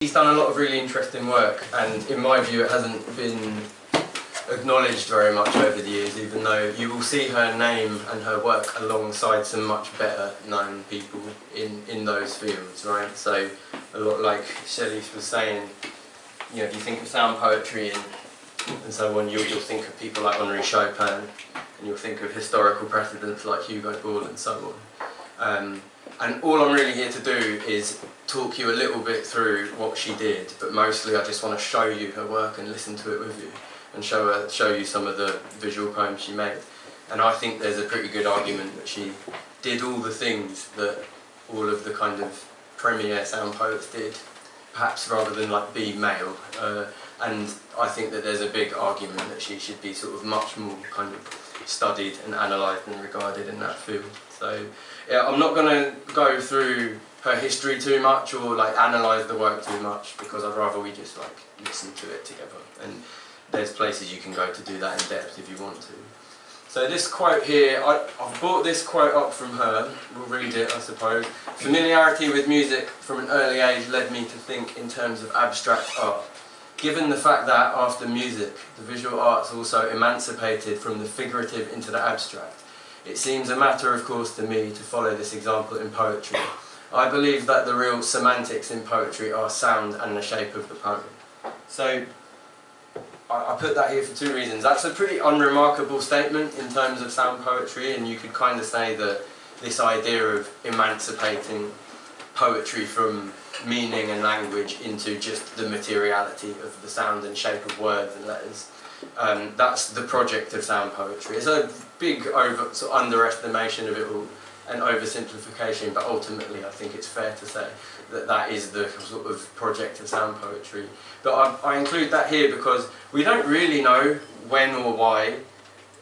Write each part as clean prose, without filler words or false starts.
He's done a lot of really interesting work, and in my view it hasn't been acknowledged very much over the years, even though you will see her name and her work alongside some much better known people in those fields, right? So a lot, like Shelley was saying, you know, if you think of sound poetry and so on, you'll think of people like Henri Chopin, and you'll think of historical precedents like Hugo Ball and so on. And all I'm really here to do is talk you a little bit through what she did, but mostly I just want to show you her work and listen to it with you, and show you some of the visual poems she made. And I think there's a pretty good argument that she did all the things that all of the kind of premier sound poets did, perhaps rather than like be male. And I think that there's a big argument that she should be sort of much more kind of studied and analysed and regarded in that field. So yeah, I'm not going to go through her history too much or like analyse the work too much, because I'd rather we just like listen to it together. And there's places you can go to do that in depth if you want to. So this quote here, I've brought this quote up from her. We'll read it, I suppose. Familiarity with music from an early age led me to think in terms of abstract art. Given the fact that, after music, the visual arts also emancipated from the figurative into the abstract, it seems a matter of course to me to follow this example in poetry. I believe that the real semantics in poetry are sound and the shape of the poem. So I put that here for two reasons. That's a pretty unremarkable statement in terms of sound poetry, and you could kind of say that this idea of emancipating poetry from meaning and language into just the materiality of the sound and shape of words and letters. That's the project of sound poetry. It's a big sort of underestimation of it all and oversimplification, but ultimately I think it's fair to say that that is the sort of project of sound poetry. But I include that here because we don't really know when or why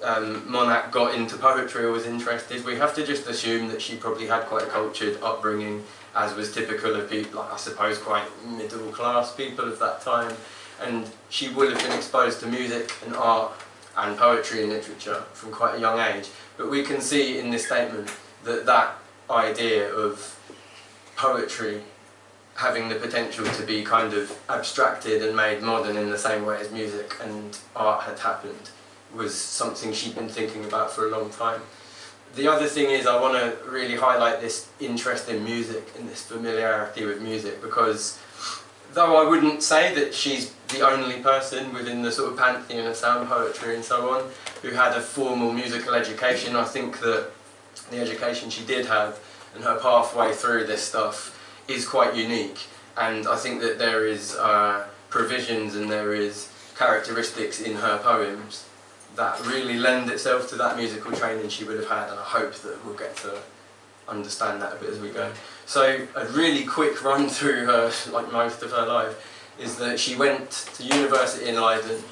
Monach got into poetry or was interested. We have to just assume that she probably had quite a cultured upbringing, as was typical of people, like, I suppose, quite middle class people of that time. And she would have been exposed to music and art and poetry and literature from quite a young age. But we can see in this statement that that idea of poetry having the potential to be kind of abstracted and made modern in the same way as music and art had happened was something she'd been thinking about for a long time. The other thing is, I want to really highlight this interest in music and this familiarity with music, because though I wouldn't say that she's the only person within the sort of pantheon of sound poetry and so on who had a formal musical education, I think that the education she did have and her pathway through this stuff is quite unique. And I think that there is provisions and there is characteristics in her poems that really lend itself to that musical training she would have had, and I hope that we'll get to understand that a bit as we go. So a really quick run through her, like most of her life, is that she went to university in Leiden,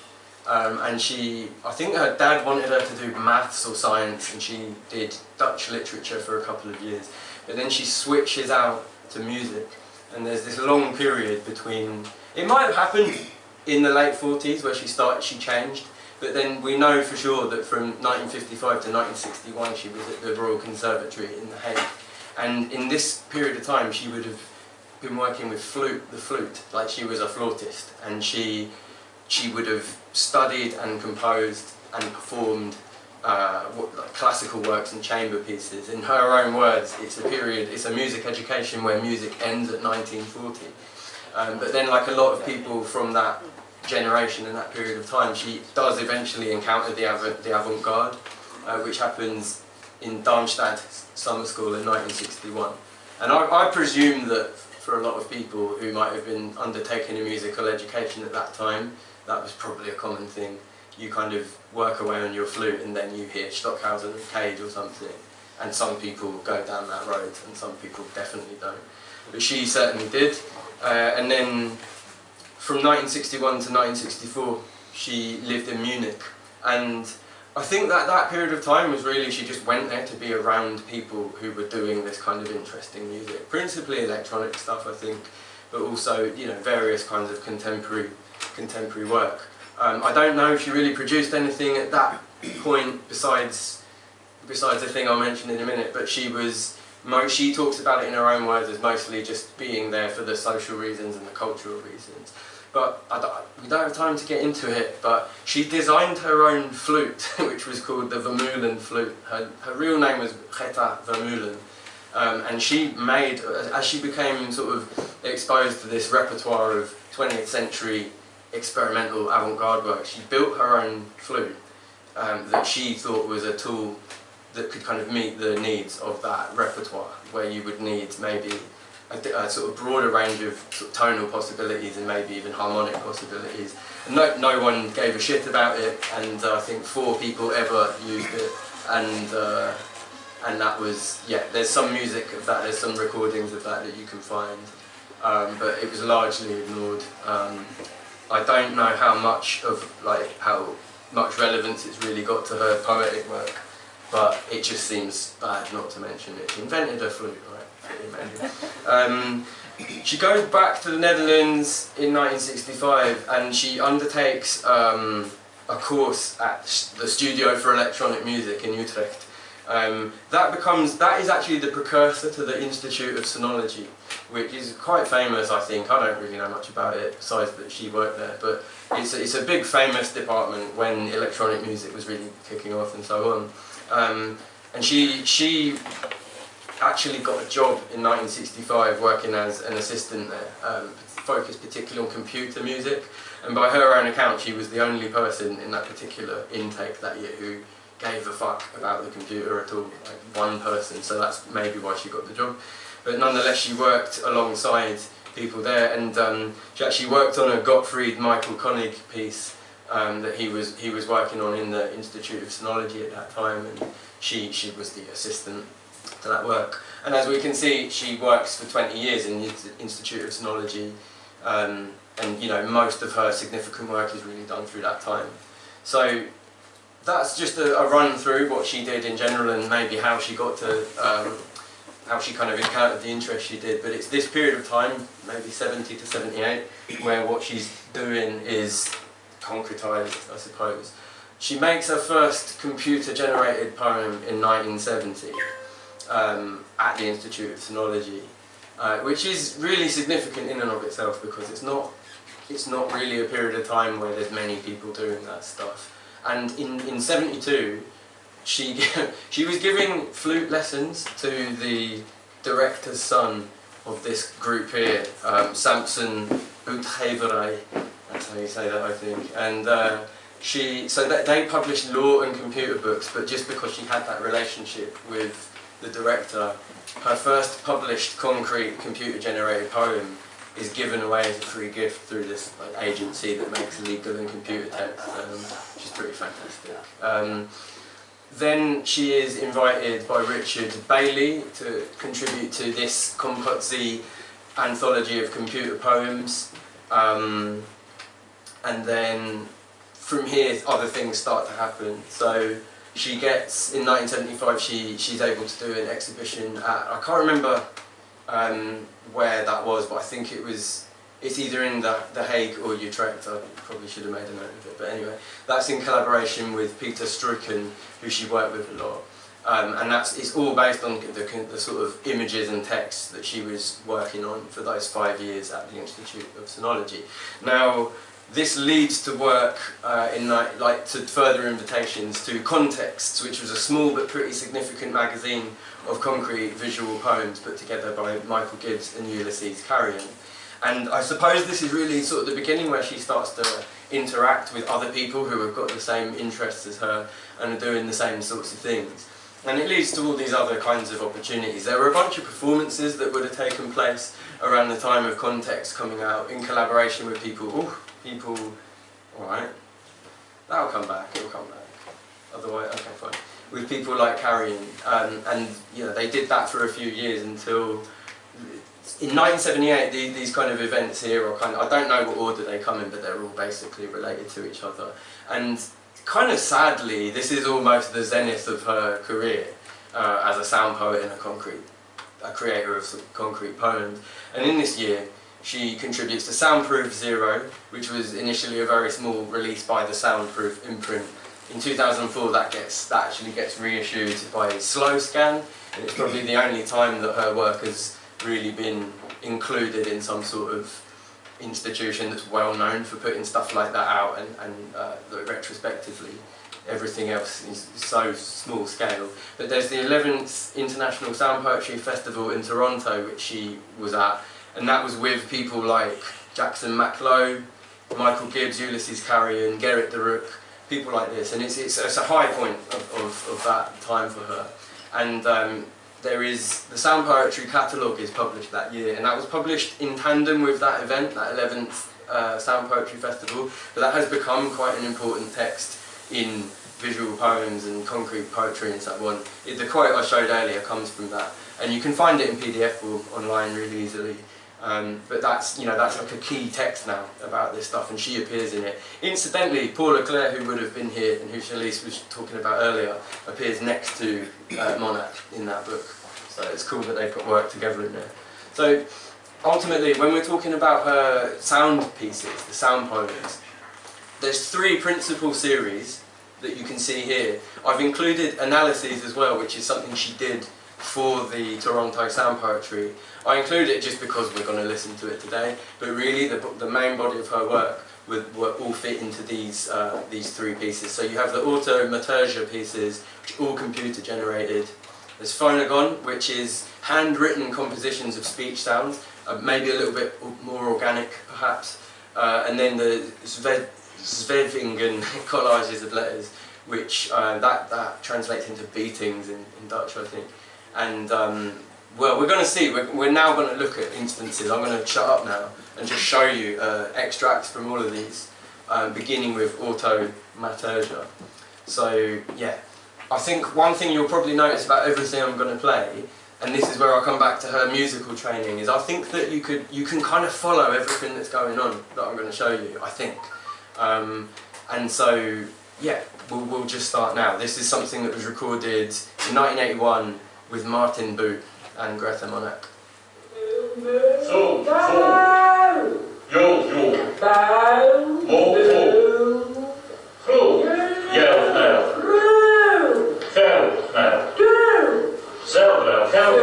and I think her dad wanted her to do maths or science, and she did Dutch literature for a couple of years, but then she switches out to music, and there's this long period between, it might have happened in the late 40s where she changed, but then we know for sure that from 1955 to 1961 she was at the Royal Conservatory in The Hague. And in this period of time she would have been working with the flute, like she was a flautist, and she would have studied and composed and performed like classical works and chamber pieces. In her own words, it's a music education where music ends at 1940. But then, like a lot of people from that generation and that period of time, she does eventually encounter the avant-garde, which happens in Darmstadt Summer School in 1961. And I presume that for a lot of people who might have been undertaking a musical education at that time, that was probably a common thing. You kind of work away on your flute and then you hear Stockhausen and Cage or something, and some people go down that road and some people definitely don't. But she certainly did. And then from 1961 to 1964 she lived in Munich, and I think that that period of time was really, she just went there to be around people who were doing this kind of interesting music, principally electronic stuff I think, but also, you know, various kinds of contemporary work. I don't know if she really produced anything at that point besides the thing I'll mention in a minute, but she was She talks about it in her own words as mostly just being there for the social reasons and the cultural reasons. But we don't have time to get into it, but she designed her own flute, which was called the Vermeulen flute. Her real name was Greta Vermeulen. And she made, as she became sort of exposed to this repertoire of 20th century experimental avant-garde work, she built her own flute that she thought was a tool that could kind of meet the needs of that repertoire, where you would need maybe a sort of broader range of sort of tonal possibilities and maybe even harmonic possibilities. And no one gave a shit about it, and I think 4 people ever used it, and that was, yeah, there's some music of that, there's some recordings of that you can find, but it was largely ignored. I don't know how much relevance it's really got to her poetic work, but it just seems bad not to mention it. She invented a flute, right? She goes back to the Netherlands in 1965 and she undertakes a course at the Studio for Electronic Music in Utrecht. That is actually the precursor to the Institute of Sonology, which is quite famous, I think. I don't really know much about it besides that she worked there, but it's a big famous department when electronic music was really kicking off and so on. And she actually got a job in 1965 working as an assistant there, focused particularly on computer music, and by her own account she was the only person in that particular intake that year who gave a fuck about the computer at all, like one person, so that's maybe why she got the job. But nonetheless she worked alongside people there, and she actually worked on a Gottfried Michael Koenig piece that he was working on in the Institute of Sonology at that time, and she was the assistant to that work. And as we can see, she works for 20 years in the Institute of Sonology, and you know, most of her significant work is really done through that time. So that's just a run through what she did in general and maybe how she got to, how she kind of encountered the interest she did. But it's this period of time, maybe 70 to 78, where what she's doing is concretized, I suppose. She makes her first computer-generated poem in 1970 at the Institute of Sonology, which is really significant in and of itself because it's not really a period of time where there's many people doing that stuff. And in 72, she was giving flute lessons to the director's son of this group here, Samson Uitgeverij, that's how you say that, I think. And they published law and computer books, but just because she had that relationship with the director, her first published concrete computer-generated poem is given away as a free gift through this agency that makes legal and computer text, which is pretty fantastic. Then she is invited by Richard Bailey to contribute to this Kompotzi anthology of computer poems, and then from here other things start to happen. So she gets, in 1975, she's able to do an exhibition at, I can't remember where that was, but I think it's either in The Hague or Utrecht. I probably should have made a note of it, but anyway, that's in collaboration with Peter Struiken, who she worked with a lot, and it's all based on the sort of images and texts that she was working on for those 5 years at the Institute of Sonology. Now, this leads to work to further invitations to Contexts, which was a small but pretty significant magazine of concrete visual poems put together by Michael Gibbs and Ulysses Carrion. And I suppose this is really sort of the beginning where she starts to interact with other people who have got the same interests as her and are doing the same sorts of things. And it leads to all these other kinds of opportunities. There were a bunch of performances that would have taken place around the time of Context coming out in collaboration with people. Alright, that'll come back, it'll come back. Otherwise, okay, fine. With people like Carrion, and you know, they did that for a few years until in 1978. These kind of events here are I don't know what order they come in, but they're all basically related to each other. And kind of sadly, this is almost the zenith of her career as a sound poet and a creator of sort of concrete poems. And in this year, she contributes to Soundproof Zero, which was initially a very small release by the Soundproof imprint. In 2004, that actually gets reissued by Slow Scan And it's probably the only time that her work has really been included in some sort of institution that's well known for putting stuff like that out, and retrospectively everything else is so small scale. But there's the 11th International Sound Poetry Festival in Toronto, which she was at, and that was with people like Jackson Maclow, Michael Gibbs, Ulysses Carrion, Gerrit de Rook, people like this, and it's a high point of that time for her. And there is, the Sound Poetry Catalogue is published that year, and that was published in tandem with that event, that 11th Sound Poetry Festival, but that has become quite an important text in visual poems and concrete poetry and so on. The quote I showed earlier comes from that, and you can find it in PDF form online really easily. But that's like a key text now about this stuff, and she appears in it. Incidentally, Paula Clare, who would have been here and who Shalise was talking about earlier, appears next to Monach in that book. So it's cool that they've got work together in there. So ultimately, when we're talking about her sound pieces, the sound poems, there's 3 principal series that you can see here. I've included analyses as well, which is something she did for the Toronto Sound Poetry. I include it just because we're going to listen to it today, but really the main body of her work would all fit into these 3 pieces. So you have the automaturgia pieces, which are all computer generated. There's phonogon, which is handwritten compositions of speech sounds, maybe a little bit more organic perhaps, and then the Zwevingen collages of letters, which that translates into beatings in Dutch, I think. And well, we're going to see, we're now going to look at instances. I'm going to shut up now and just show you extracts from all of these, beginning with automaturgia. So yeah, I think one thing you'll probably notice about everything I'm going to play, and this is where I come back to her musical training, is I think that you can kind of follow everything that's going on that I'm going to show you, I think. And so yeah, we'll just start now. This is something that was recorded in 1981 with Martin Boot and Greta Monach. So, yo, mo, yell now, sound now, count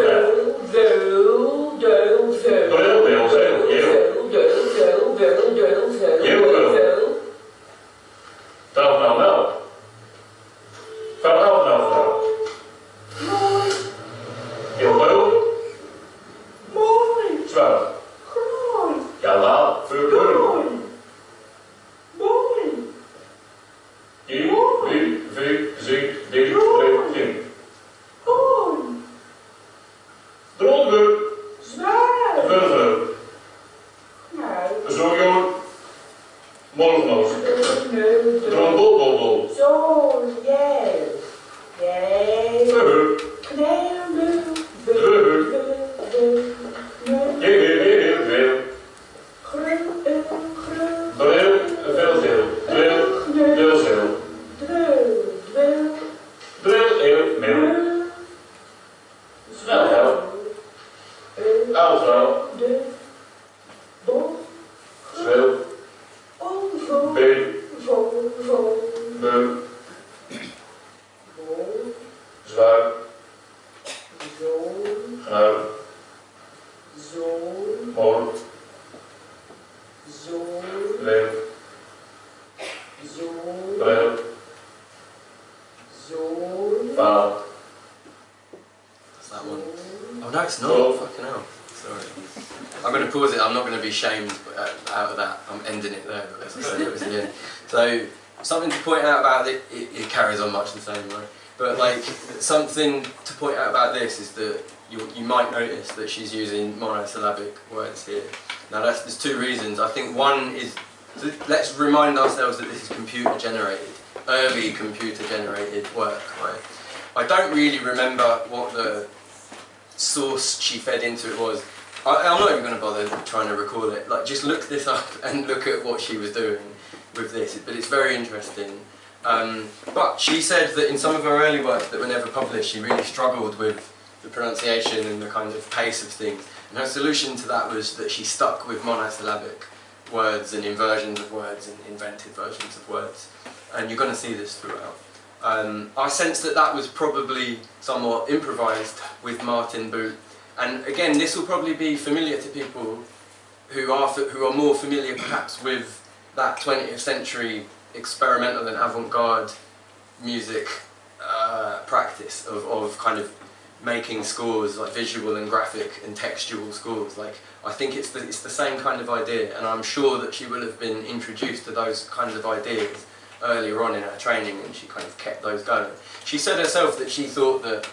shamed out of that. I'm ending it there, but as I said, it was the end. So something to point out about it, it carries on much the same way. But like something to point out about this is that you might notice that she's using monosyllabic words here. Now there's 2 reasons. I think one is, let's remind ourselves that this is computer generated, early computer generated work, right? I don't really remember what the source she fed into it was. I'm not even going to bother trying to record it. Like, just look this up and look at what she was doing with this. But it's very interesting. But she said that in some of her early works that were never published, she really struggled with the pronunciation and the kind of pace of things. And her solution to that was that she stuck with monosyllabic words and inversions of words and invented versions of words. And you're going to see this throughout. I sense that that was probably somewhat improvised with Martin Boot, and again this will probably be familiar to people who are more familiar perhaps with that 20th century experimental and avant-garde music practice of kind of making scores, like visual and graphic and textual scores. Like, I think it's the same kind of idea, and I'm sure that she will have been introduced to those kinds of ideas earlier on in her training, and she kind of kept those going. She said herself that she thought that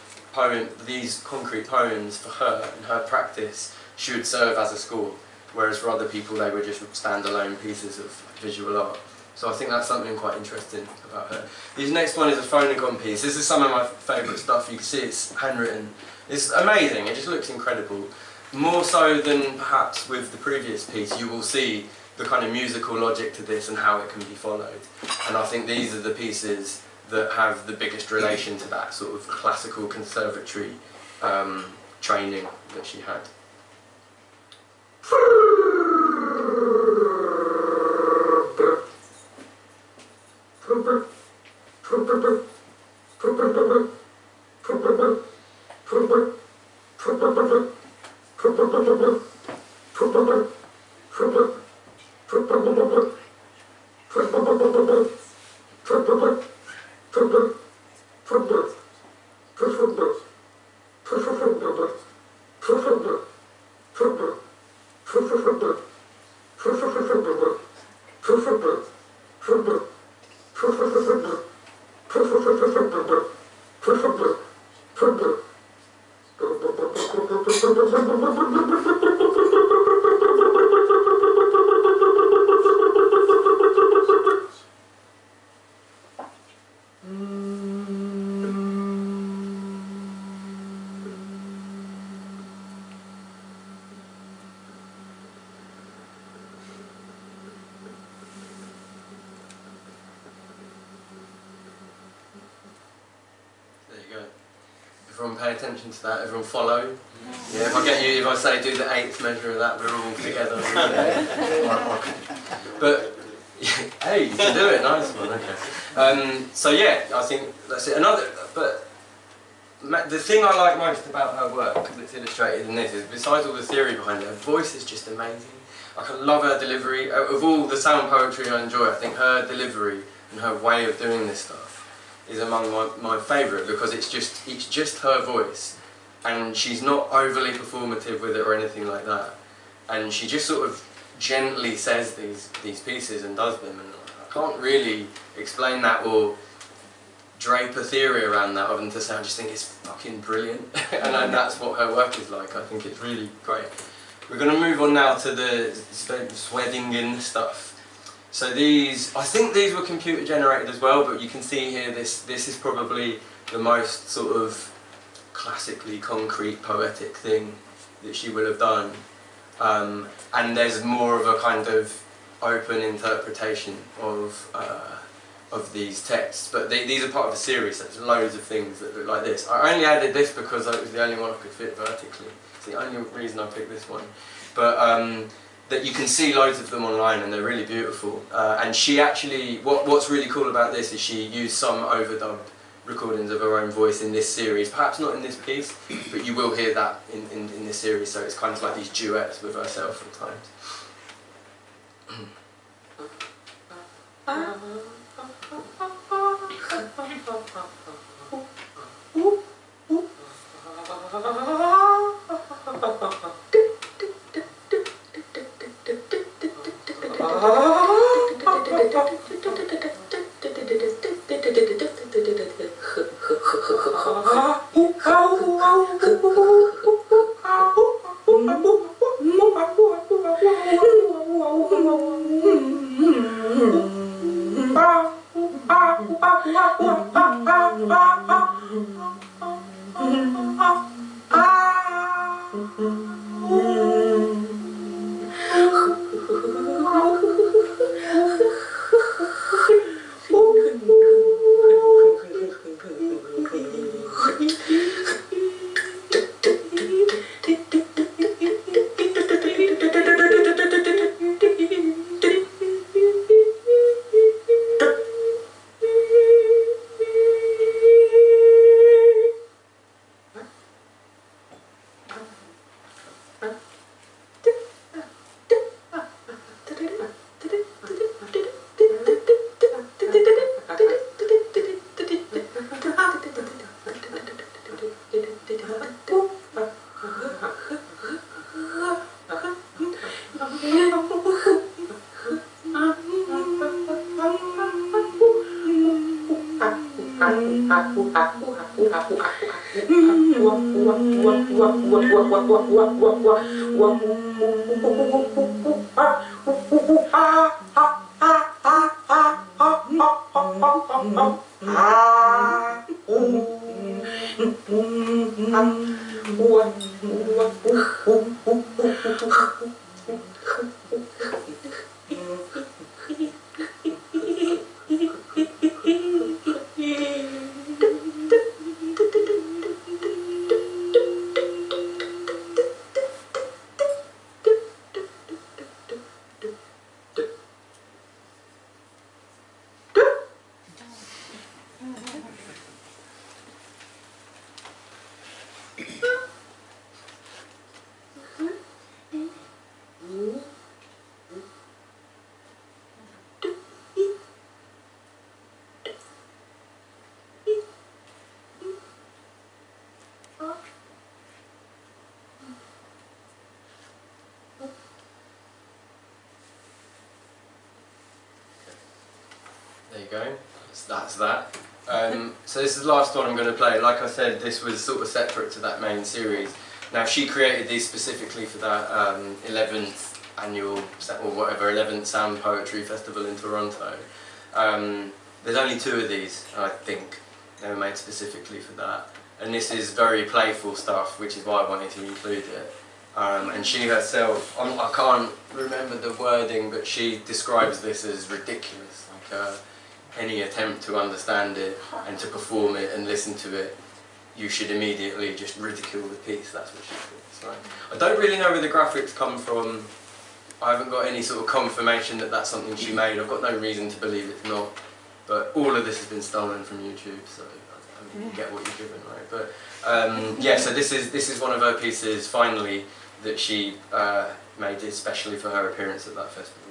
these concrete poems for her and her practice should serve as a score, whereas for other people they were just standalone pieces of visual art. So I think that's something quite interesting about her. This next one is a phonogon piece. This is some of my favourite stuff. You can see it's handwritten. It's amazing, it just looks incredible. More so than perhaps with the previous piece, you will see the kind of musical logic to this and how it can be followed. And I think these are the pieces that have the biggest relation to that sort of classical conservatory training that she had. Everyone pay attention to that, everyone follow. Yeah, if I say do the 8th measure of that, we're all together. But, hey, you can do it, nice one, okay. So yeah, I think that's it. But the thing I like most about her work that's illustrated in this is, besides all the theory behind it, her voice is just amazing. Like, I love her delivery. Of all the sound poetry I enjoy, I think her delivery and her way of doing this stuff is among my favourite, because it's just her voice, and she's not overly performative with it or anything like that, and she just sort of gently says these pieces and does them, and I can't really explain that or drape a theory around that other than to say I just think it's fucking brilliant. And that's what her work is like. I think it's really great. We're going to move on now to the Swedingen stuff. So these, I think these were computer generated as well, but you can see here this is probably the most sort of classically concrete poetic thing that she would have done. And there's more of a kind of open interpretation of these texts, but these are part of a series, so there's loads of things that look like this. I only added this because it was the only one I could fit vertically. It's the only reason I picked this one. But that you can see loads of them online, and they're really beautiful. And she actually, what's really cool about this is she used some overdubbed recordings of her own voice in this series. Perhaps not in this piece, but you will hear that in this series, so it's kind of like these duets with herself at times. There you go, that's that. So this is the last one I'm going to play. Like I said, this was sort of separate to that main series. Now she created these specifically for that 11th annual, or whatever, 11th Sound Poetry Festival in Toronto. There's only 2 of these, I think. They were made specifically for that. And this is very playful stuff, which is why I wanted to include it. And she herself, I can't remember the wording, but she describes this as ridiculous. Like any attempt to understand it and to perform it and listen to it, you should immediately just ridicule the piece. That's what she thinks, right? I don't really know where the graphics come from. I haven't got any sort of confirmation that that's something she made. I've got no reason to believe it's not. But all of this has been stolen from YouTube, so I mean, you get what you're given, right? But yeah, so this is one of her pieces, finally, that she made especially for her appearance at that festival.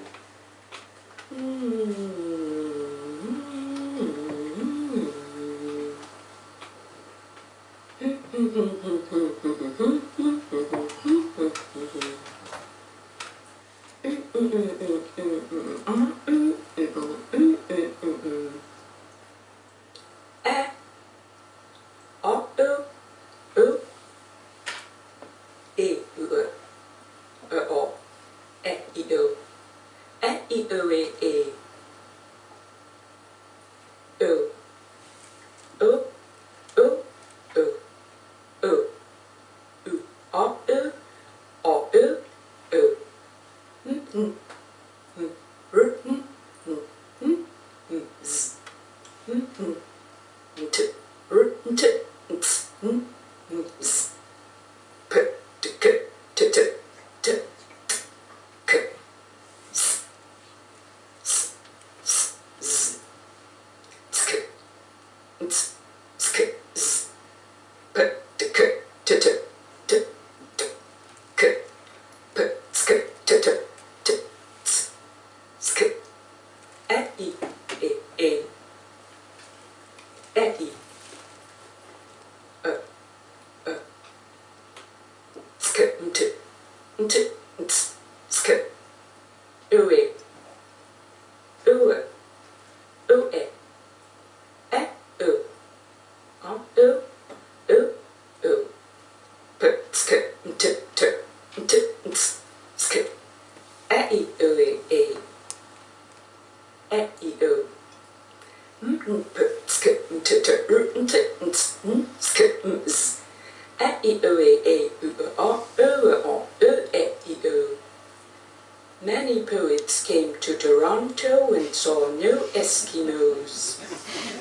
Many poets came to Toronto and saw no Eskimos.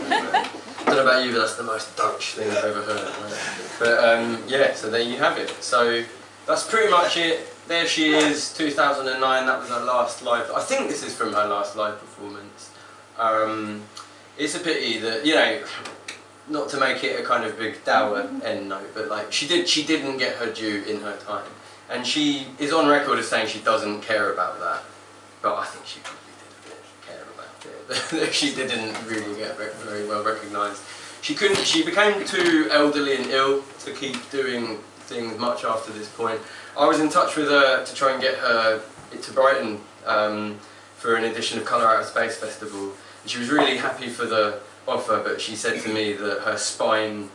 I don't know about you, but that's the most Dutch thing I've ever heard. Right? But yeah, so there you have it. So that's pretty much it. There she is, 2009, that was her last live, I think this is from her last live performance. It's a pity that, you know, not to make it a kind of big dour end note, but like she didn't get her due in her time. And she is on record as saying she doesn't care about that, but I think she probably did a bit care about it. She didn't really get very well recognised. She became too elderly and ill to keep doing things much after this point. I was in touch with her to try and get her to Brighton for an edition of Colour Out of Space Festival, and she was really happy for the of her, but she said to me that her spine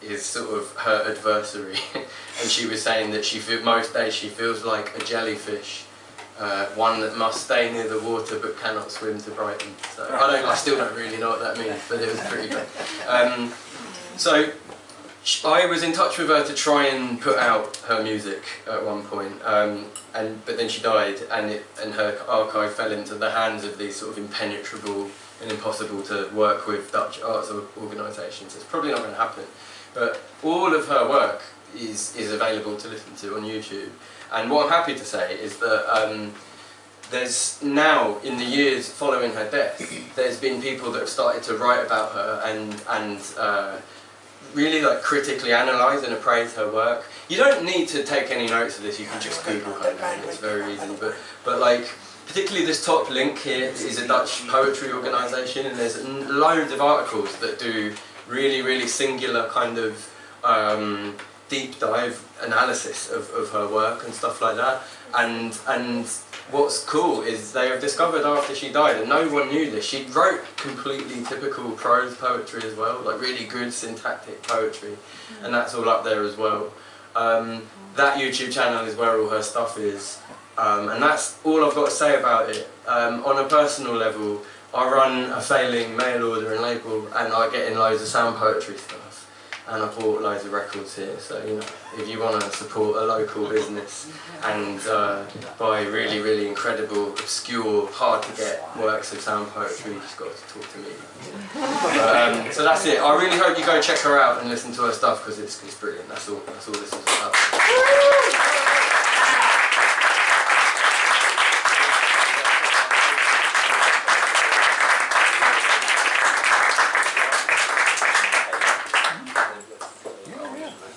is sort of her adversary, and she was saying that most days she feels like a jellyfish, one that must stay near the water but cannot swim to Brighton. So I still don't really know what that means, but it was pretty good. So I was in touch with her to try and put out her music at one point, but then she died, and her archive fell into the hands of these sort of impenetrable and impossible to work with Dutch arts organisations. It's probably not going to happen. But all of her work is available to listen to on YouTube. And what I'm happy to say is that there's now, in the years following her death, there's been people that have started to write about her and really like critically analyse and appraise her work. You don't need to take any notes of this, you can just Google her name, it's very easy. But like, particularly this top link here is a Dutch poetry organisation, and there's loads of articles that do really singular kind of deep dive analysis of her work and stuff like that. And what's cool is they have discovered after she died, and no one knew this, she wrote completely typical prose poetry as well, like really good syntactic poetry, and that's all up there as well. That YouTube channel is where all her stuff is, and that's all I've got to say about it. On a personal level, I run a failing mail order and label, and I get in loads of sound poetry stuff, and I bought loads of records here, so you know, if you want to support a local business and buy really incredible, obscure, hard to get works of sound poetry, you just got to talk to me. So that's it. I really hope you go check her out and listen to her stuff, because it's brilliant. That's all this is about.